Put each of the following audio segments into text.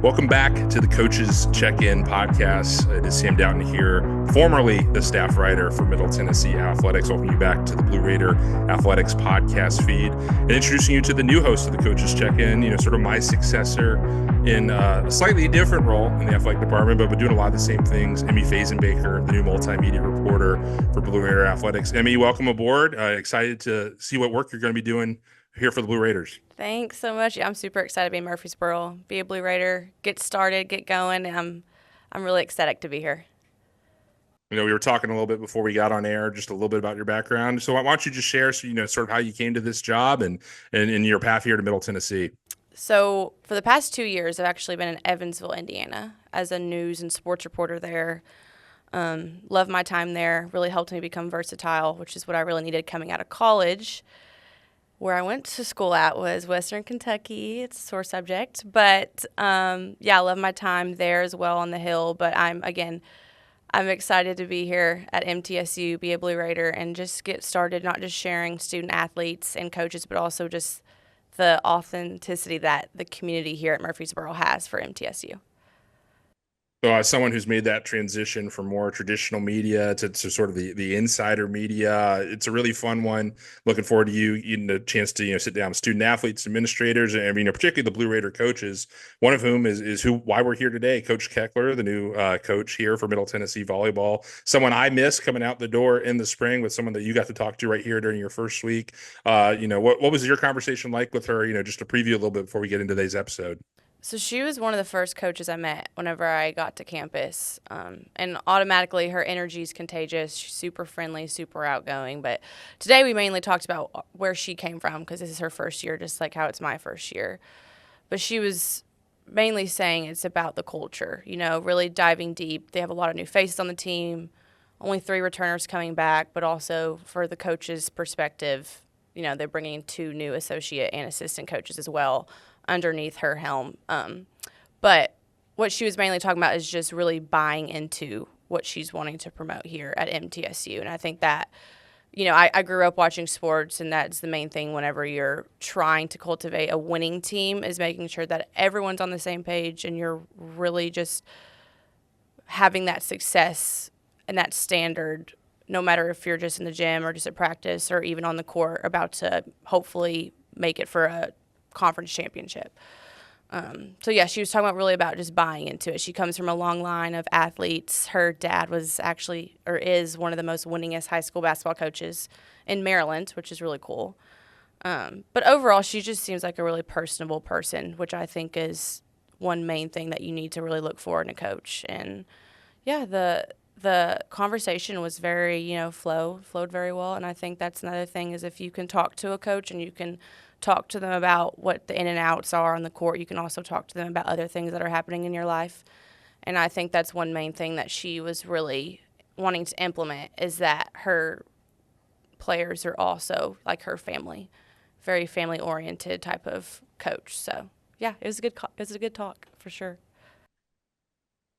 Welcome back to the Coaches Check-In podcast. It is Sam Doughton here, formerly the staff writer for Middle Tennessee Athletics. Welcome you back to the Blue Raider Athletics podcast feed and introducing you to the new host of the Coaches Check-In, sort of my successor in a slightly different role in the athletic department, but doing a lot of the same things. Emmy Fazenbaker, the new multimedia reporter for Blue Raider Athletics. Emmy, welcome aboard. Excited to see what work you're going to be doing here for the Blue Raiders. Thanks so much. Yeah, I'm super excited to be in Murfreesboro, be a Blue Raider, get started, get going. I'm really ecstatic to be here. We were talking a little bit before we got on air, just a little bit about your background. So why don't you just share, sort of how you came to this job and your path here to Middle Tennessee? So for the past 2 years, I've actually been in Evansville, Indiana, as a news and sports reporter there. Love my time there. Really helped me become versatile, which is what I really needed coming out of college. Where I went to school at was Western Kentucky. It's a sore subject. But, I love my time there as well on the Hill. But I'm excited to be here at MTSU, be a Blue Raider, and just get started, not just sharing student athletes and coaches, but also just the authenticity that the community here at Murfreesboro has for MTSU. So as someone who's made that transition from more traditional media to sort of the insider media, it's a really fun one. Looking forward to you getting the chance to sit down with student athletes, administrators, and particularly the Blue Raider coaches. One of whom is why we're here today, Coach Keckler, the new coach here for Middle Tennessee Volleyball. Someone I missed coming out the door in the spring, with someone that you got to talk to right here during your first week. What was your conversation like with her? Just to preview a little bit before we get into today's episode. So she was one of the first coaches I met whenever I got to campus, and automatically her energy is contagious. She's super friendly, super outgoing. But today we mainly talked about where she came from, because this is her first year, just like how it's my first year. But she was mainly saying it's about the culture, really diving deep. They have a lot of new faces on the team, only 3 returners coming back, but also for the coach's perspective, they're bringing in 2 new associate and assistant coaches as well underneath her helm. But what she was mainly talking about is just really buying into what she's wanting to promote here at MTSU. And I think that, I grew up watching sports, and that's the main thing whenever you're trying to cultivate a winning team, is making sure that everyone's on the same page and you're really just having that success and that standard, no matter if you're just in the gym or just at practice or even on the court, about to hopefully make it for a conference championship. She was talking about just buying into it. She comes from a long line of athletes. Her dad is one of the most winningest high school basketball coaches in Maryland, which is really cool. But overall, she just seems like a really personable person, which I think is one main thing that you need to really look for in a coach. And the conversation was very, flowed very well. And I think that's another thing, is if you can talk to a coach and you can talk to them about what the in and outs are on the court, you can also talk to them about other things that are happening in your life. And I think that's one main thing that she was really wanting to implement, is that her players are also like her family, very family-oriented type of coach. So, it was a good talk for sure.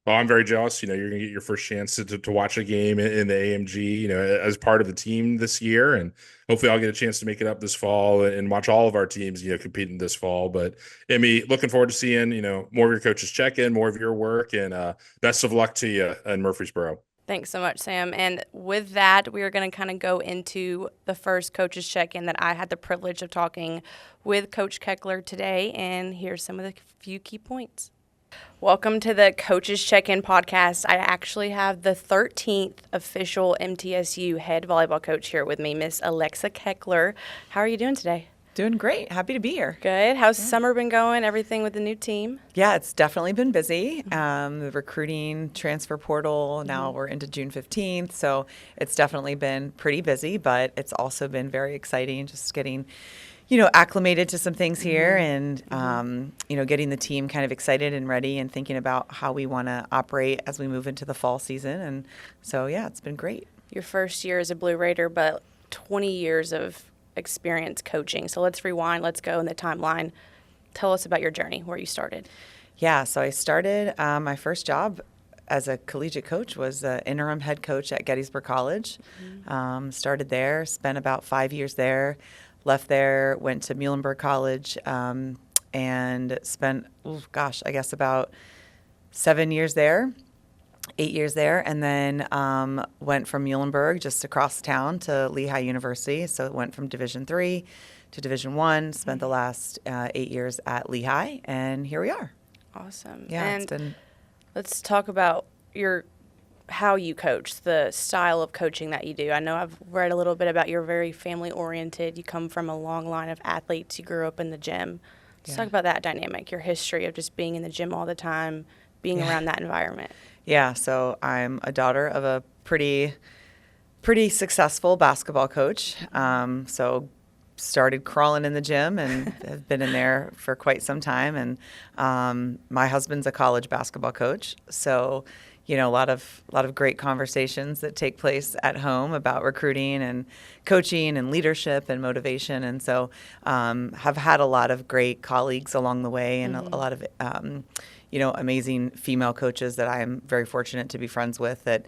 Well, I'm very jealous. You're going to get your first chance to watch a game in the AMG, as part of the team this year. And hopefully I'll get a chance to make it up this fall and watch all of our teams, competing this fall. But Emmy, looking forward to seeing, more of your coaches check-in, more of your work, and best of luck to you in Murfreesboro. Thanks so much, Sam. And with that, we are going to kind of go into the first coaches check-in that I had the privilege of talking with Coach Keckler today. And here's some of the few key points. Welcome to the Coaches Check-In podcast. I actually have the 13th official MTSU head volleyball coach here with me, Miss Alexa Keckler. How are you doing today? Doing great. Happy to be here. Good. How's summer been going? Everything with the new team? Yeah, it's definitely been busy. The recruiting, transfer portal, now we're into June 15th. So it's definitely been pretty busy, but it's also been very exciting just getting acclimated to some things here and, getting the team kind of excited and ready and thinking about how we want to operate as we move into the fall season. And so, it's been great. Your first year as a Blue Raider, but 20 years of experience coaching. So let's rewind. Let's go in the timeline. Tell us about your journey, where you started. Yeah, so I started my first job as a collegiate coach was the interim head coach at Gettysburg College. Started there, spent about 5 years there. Left there, went to Muhlenberg College, and spent, I guess about 7 years there. 8 years there, and then went from Muhlenberg just across town to Lehigh University. So it went from Division III to Division I. Spent the last 8 years at Lehigh, and here we are. Awesome. Yeah, and let's talk about how you coach, the style of coaching that you do. I know I've read a little bit about you're very family oriented. You come from a long line of athletes. You grew up in the gym. Let's talk about that dynamic, your history of just being in the gym all the time, being around that environment. Yeah, so I'm a daughter of a pretty successful basketball coach. So started crawling in the gym and have been in there for quite some time. And my husband's a college basketball coach, so a lot of great conversations that take place at home about recruiting and coaching and leadership and motivation. And so have had a lot of great colleagues along the way, and a lot of amazing female coaches that I am very fortunate to be friends with, that,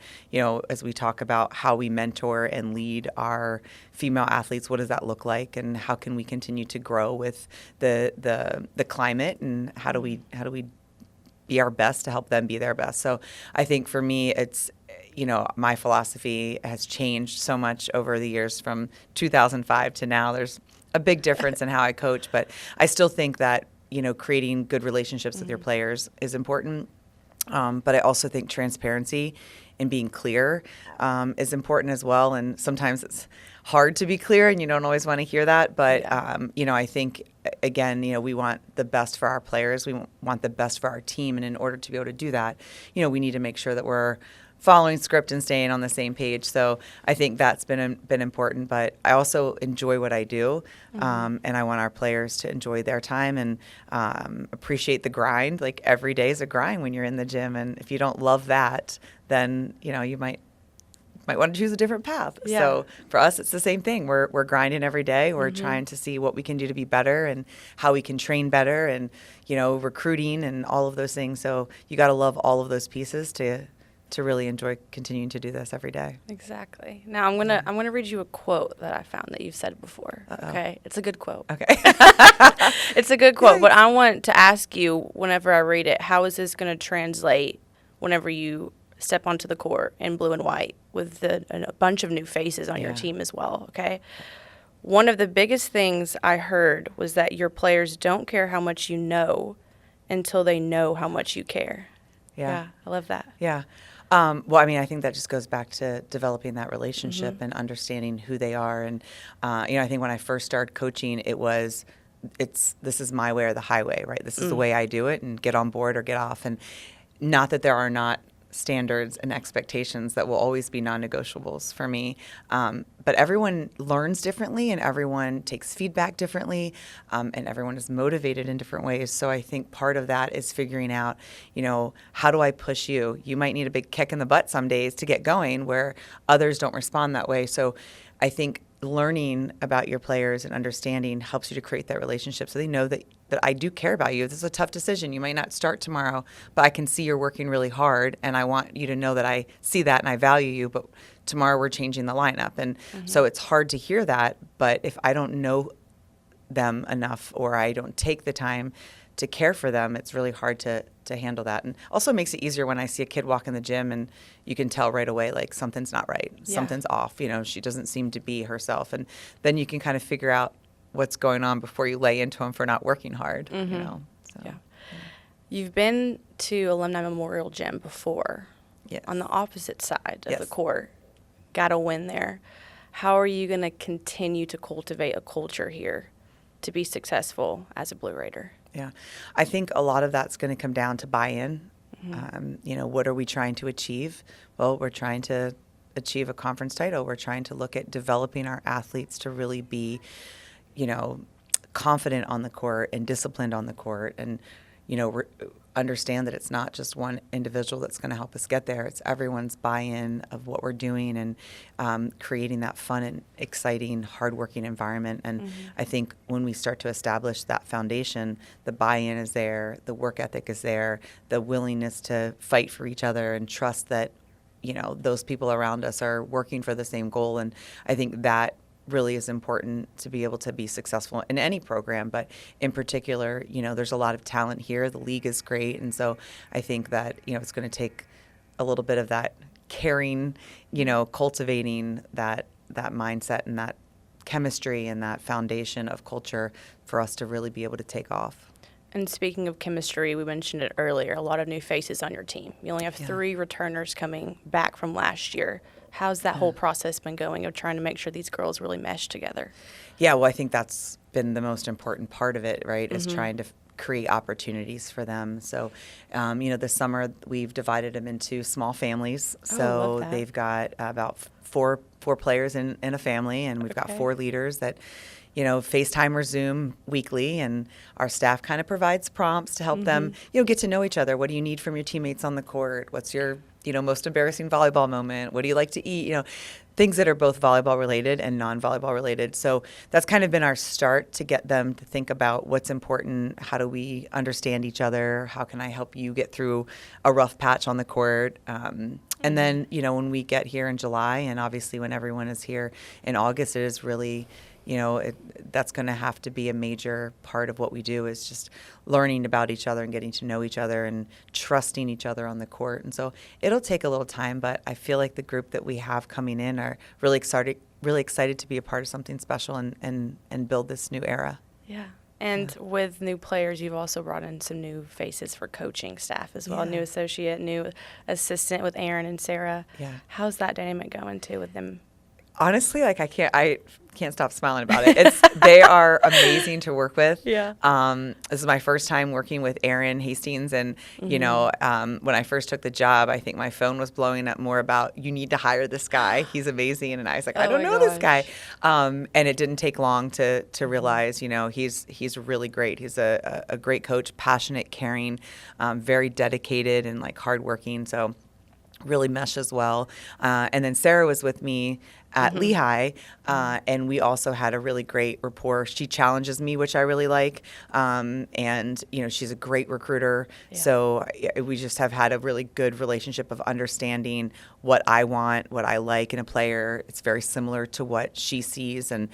as we talk about how we mentor and lead our female athletes, what does that look like, and how can we continue to grow with the climate, and how do we be our best to help them be their best. So I think for me, it's, my philosophy has changed so much over the years from 2005 to now. There's a big difference in how I coach, but I still think that creating good relationships with your players is important. But I also think transparency and being clear is important as well. And sometimes it's hard to be clear, and you don't always want to hear that. But, I think, again, we want the best for our players. We want the best for our team. And in order to be able to do that, we need to make sure that we're following script and staying on the same page. So I think that's been important, but I also enjoy what I do, and I want our players to enjoy their time and appreciate the grind. Like, every day is a grind when you're in the gym, and if you don't love that, then you might want to choose a different path. Yeah. So for us, it's the same thing. We're grinding every day. We're trying to see what we can do to be better and how we can train better, and recruiting and all of those things. So you got to love all of those pieces to really enjoy continuing to do this every day. Exactly. Now I'm gonna read you a quote that I found that you've said before. Uh-oh. Okay, it's a good quote. Okay, it's a good quote. But I want to ask you, whenever I read it, how is this going to translate whenever you step onto the court in blue and white with a bunch of new faces on your team as well? Okay. One of the biggest things I heard was that your players don't care how much you know until they know how much you care. Yeah, I love that. Yeah. Well, I think that just goes back to developing that relationship and understanding who they are. And, I think when I first started coaching, this is my way or the highway, right? This is the way I do it, and get on board or get off. And not that there are not standards and expectations that will always be non-negotiables for me. But everyone learns differently, and everyone takes feedback differently, and everyone is motivated in different ways. So I think part of that is figuring out, how do I push you? You might need a big kick in the butt some days to get going, where others don't respond that way. So I think learning about your players and understanding helps you to create that relationship, so they know that I do care about you. This is a tough decision. You might not start tomorrow, but I can see you're working really hard, and I want you to know that I see that and I value you, but tomorrow we're changing the lineup. And so it's hard to hear that, but if I don't know them enough, or I don't take the time to care for them, it's really hard to handle that. And also makes it easier when I see a kid walk in the gym and you can tell right away, like, something's not right. Yeah. Something's off. She doesn't seem to be herself. And then you can kind of figure out what's going on before you lay into them for not working hard. So, yeah. You've been to Alumni Memorial Gym before. Yes. On the opposite side of the court. Got a win there. How are you going to continue to cultivate a culture here to be successful as a Blue Raider? Yeah, I think a lot of that's going to come down to buy-in. What are we trying to achieve? Well, we're trying to achieve a conference title. We're trying to look at developing our athletes to really be, confident on the court and disciplined on the court, and, understand that it's not just one individual that's going to help us get there. It's everyone's buy-in of what we're doing, and creating that fun and exciting, hardworking environment. And I think when we start to establish that foundation, the buy-in is there, the work ethic is there, the willingness to fight for each other and trust that, those people around us are working for the same goal. And I think that really is important to be able to be successful in any program, but in particular, there's a lot of talent here. The league is great, and so I think that, it's going to take a little bit of that caring, cultivating that mindset and that chemistry and that foundation of culture for us to really be able to take off. And speaking of chemistry, we mentioned it earlier, a lot of new faces on your team. You only have 3 returners coming back from last year. How's that whole process been going of trying to make sure these girls really mesh together? Yeah, well, I think that's been the most important part of it, right, is trying to create opportunities for them. So, this summer we've divided them into small families. So they've got about four players in a family, and we've got 4 leaders that FaceTime or Zoom weekly, and our staff kind of provides prompts to help them, get to know each other. What do you need from your teammates on the court? What's your, most embarrassing volleyball moment? What do you like to eat? Things that are both volleyball related and non-volleyball related. So that's kind of been our start to get them to think about what's important. How do we understand each other? How can I help you get through a rough patch on the court? And then, when we get here in July, and obviously when everyone is here in August, it is really, that's going to have to be a major part of what we do, is just learning about each other and getting to know each other and trusting each other on the court. And so it'll take a little time, but I feel like the group that we have coming in are really excited to be a part of something special and build this new era. Yeah. And with new players, you've also brought in some new faces for coaching staff as well. New associate, new assistant with Aaron and Sarah. Yeah. How's that dynamic going too with them? Honestly, I can't stop smiling about it. They are amazing to work with. Yeah. This is my first time working with Aaron Hastings, and when I first took the job, I think my phone was blowing up more about, you need to hire this guy. He's amazing, and I was like, I don't know this guy. And it didn't take long to realize, he's really great. He's a great coach, passionate, caring, very dedicated, and hardworking. So really meshes well. And then Sarah was with me at Lehigh, and we also had a really great rapport. She challenges me, which I really like, and she's a great recruiter. So we just have had a really good relationship of understanding what I want, what I like in a player. It's very similar to what she sees, and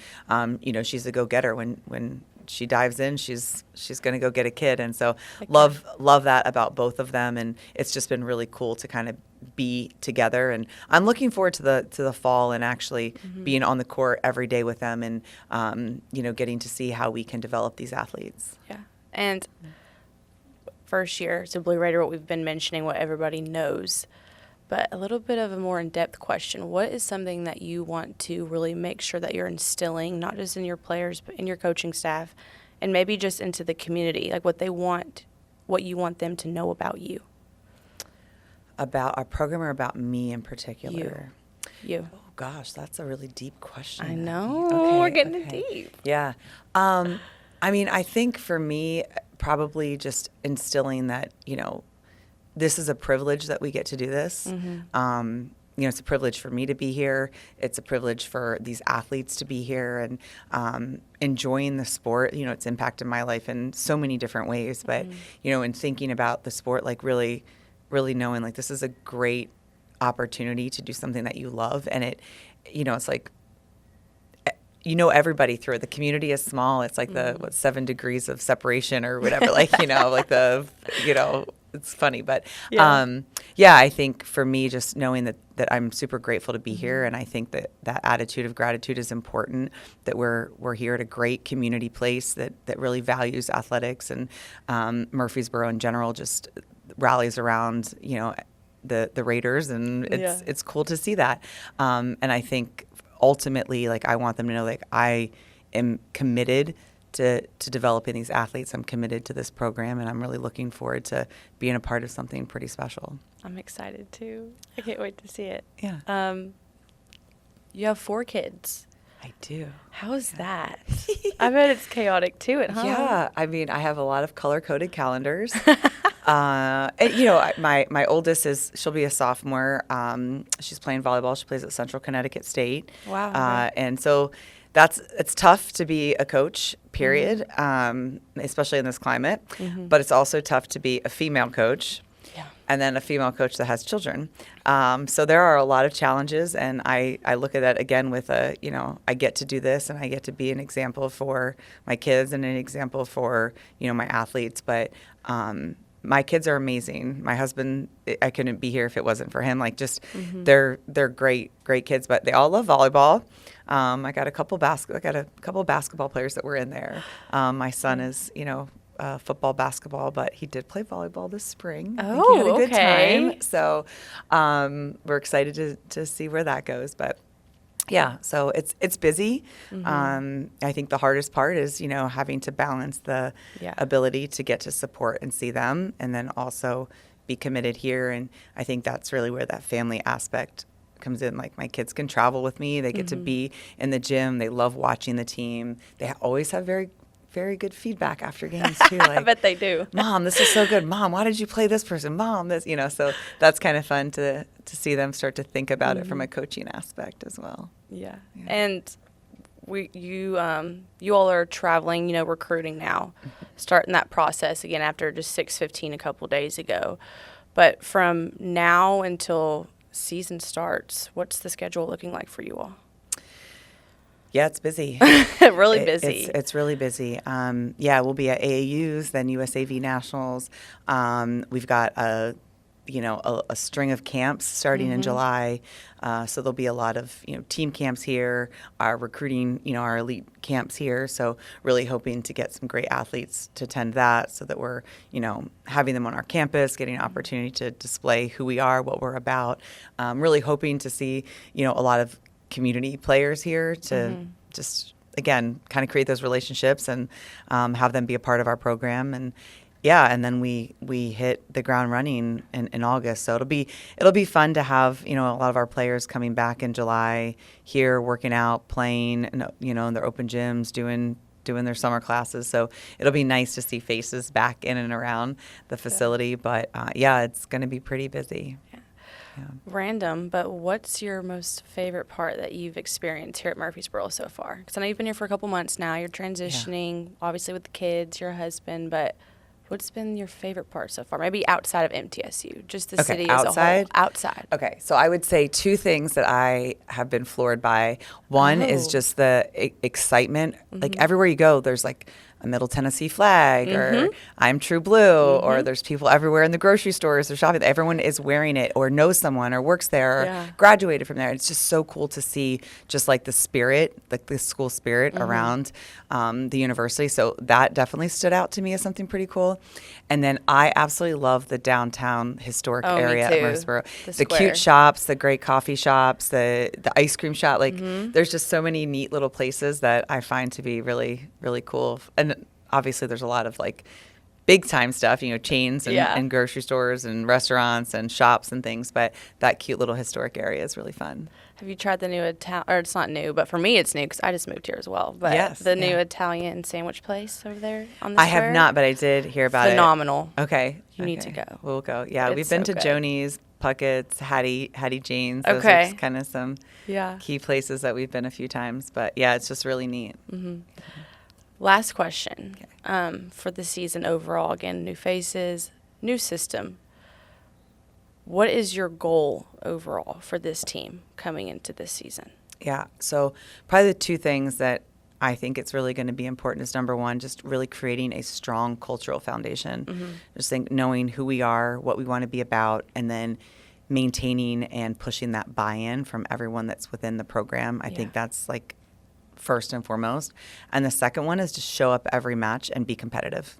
she's a go-getter. When she dives in, she's going to go get a kid, and so love that about both of them. And it's just been really cool to kind of be together, and I'm looking forward to the fall and actually being on the court every day with them, and getting to see how we can develop these athletes. Yeah. And first year, so Blue Raider, what we've been mentioning, what everybody knows, but a little bit of a more in-depth question. What is something that you want to really make sure that you're instilling, not just in your players, but in your coaching staff, and maybe just into the community, like what you want them to know about you? About our program, or about me in particular? You. Oh, gosh, that's a really deep question. I know. We're getting it deep. Yeah. I think for me, probably just instilling that, this is a privilege that we get to do this. It's a privilege for me to be here. It's a privilege for these athletes to be here, and enjoying the sport. It's impacted my life in so many different ways. But, in thinking about the sport, really knowing this is a great opportunity to do something that you love. And it's everybody through it. The community is small. It's the 7 degrees of separation or whatever, it's funny. But I think for me, just knowing that I'm super grateful to be here. And I think that attitude of gratitude is important, that we're here at a great community place that really values athletics, and Murfreesboro in general just rallies around, the Raiders, and it's cool to see that. And I think ultimately, I want them to know, I am committed to developing these athletes. I'm committed to this program, and I'm really looking forward to being a part of something pretty special. I'm excited too. I can't wait to see it. Yeah. You have 4 kids. I do. How is that? I bet it's chaotic too at home. Yeah. I have a lot of color-coded calendars. My oldest she'll be a sophomore. She's playing volleyball. She plays at Central Connecticut State. Wow. And so it's tough to be a coach, period, especially in this climate. But it's also tough to be a female coach. Yeah. and then a female coach that has children. So there are a lot of challenges, and I look at that again with I get to do this, and I get to be an example for my kids and an example for, my athletes. But my kids are amazing. My husband, I couldn't be here if it wasn't for him. Like, just they're great kids, but they all love volleyball. I got a couple basketball players that were in there. My son is, football, basketball, but he did play volleyball this spring. I think he had a good time. So we're excited to see where that goes. But yeah, so it's busy. I think the hardest part is, having to balance the ability to get to support and see them, and then also be committed here. And I think that's really where that family aspect comes in. Like, my kids can travel with me. They get to be in the gym. They love watching the team. They always have very good feedback after games too. Like, I bet they do. Mom, this is so good. Mom, why did you play this person? Mom, this, so that's kind of fun to see them start to think about it from a coaching aspect as well. Yeah. And you all are traveling, recruiting now, starting that process again after just 6:15 a couple days ago. But from now until season starts, what's the schedule looking like for you all? Yeah, it's busy. Really busy. It's really busy. We'll be at AAUs, then USAV Nationals. We've got a string of camps starting in July. So there'll be a lot of, team camps here, our recruiting, our elite camps here. So really hoping to get some great athletes to attend that, so that we're, having them on our campus, getting an opportunity to display who we are, what we're about. Really hoping to see, a lot of community players here to just, again, kind of create those relationships and have them be a part of our program. And and then we hit the ground running in August. So it'll be fun to have, a lot of our players coming back in July here, working out, playing, in their open gyms, doing their summer classes. So it'll be nice to see faces back in and around the facility. But it's going to be pretty busy. Yeah. Random, but what's your most favorite part that you've experienced here at Murfreesboro so far? Because I know you've been here for a couple months now. You're transitioning, obviously, with the kids, your husband, but what's been your favorite part so far? Maybe outside of MTSU, just the city as a whole. Outside. Okay, so I would say two things that I have been floored by. One is just the excitement. Like, everywhere you go, there's like a Middle Tennessee flag, or I'm True Blue, or there's people everywhere in the grocery stores, they're shopping. Everyone is wearing it, or knows someone, or works there, or graduated from there. It's just so cool to see, just like the spirit, like the school spirit around the university. So that definitely stood out to me as something pretty cool. And then I absolutely love the downtown historic area at Murfreesboro. The cute shops, the great coffee shops, the ice cream shop. Like, there's just so many neat little places that I find to be really, really cool. And obviously there's a lot of like big time stuff, chains and grocery stores and restaurants and shops and things. But that cute little historic area is really fun. Have you tried the new or it's not new, but for me it's new because I just moved here as well. But the new Italian sandwich place over there on the square? I have not, but I did hear about it. Phenomenal. Okay. You need to go. We'll go. Yeah, we've been to good. Joni's, Puckett's, Hattie Jane's. Those are kind of some key places that we've been a few times. But yeah, it's just really neat. Last question for the season overall. Again, new faces, new system. What is your goal overall for this team coming into this season? Yeah, so probably the two things that I think it's really going to be important is, number one, just really creating a strong cultural foundation. Just knowing who we are, what we want to be about, and then maintaining and pushing that buy-in from everyone that's within the program. I think that's like first and foremost. And the second one is to show up every match and be competitive.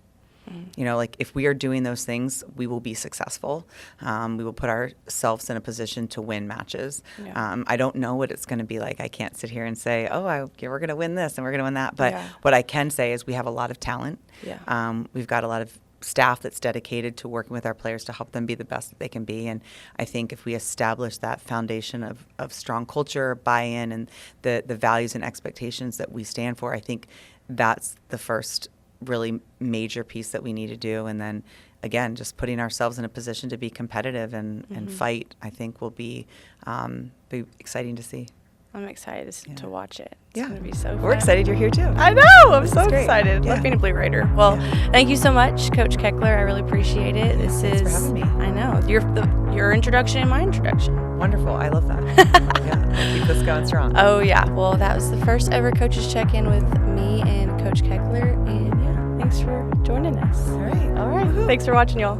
Like, if we are doing those things, we will be successful. We will put ourselves in a position to win matches. I don't know what it's going to be like. I can't sit here and say, we're going to win this and we're going to win that. But what I can say is we have a lot of talent. We've got a lot of staff that's dedicated to working with our players to help them be the best that they can be. And I think if we establish that foundation of strong culture, buy-in, and the values and expectations that we stand for, I think that's the first really major piece that we need to do. And then again, just putting ourselves in a position to be competitive and fight, I think will be exciting to see. I'm excited to watch it. It's Yeah. going to be so fun. We're excited you're here too. I know. I'm so great. excited. Yeah. Love being a Blue Raider. Well, thank you so much, Coach Keckler. I really appreciate it. This Thanks is for having me. I know. Your introduction and my introduction. Wonderful. I love that. Yeah. We'll keep this going strong. Oh, yeah. Well, that was the first ever Coaches Check-In with me and Coach Keckler. And, yeah, thanks for joining us. All right. All right. Thanks for watching, y'all.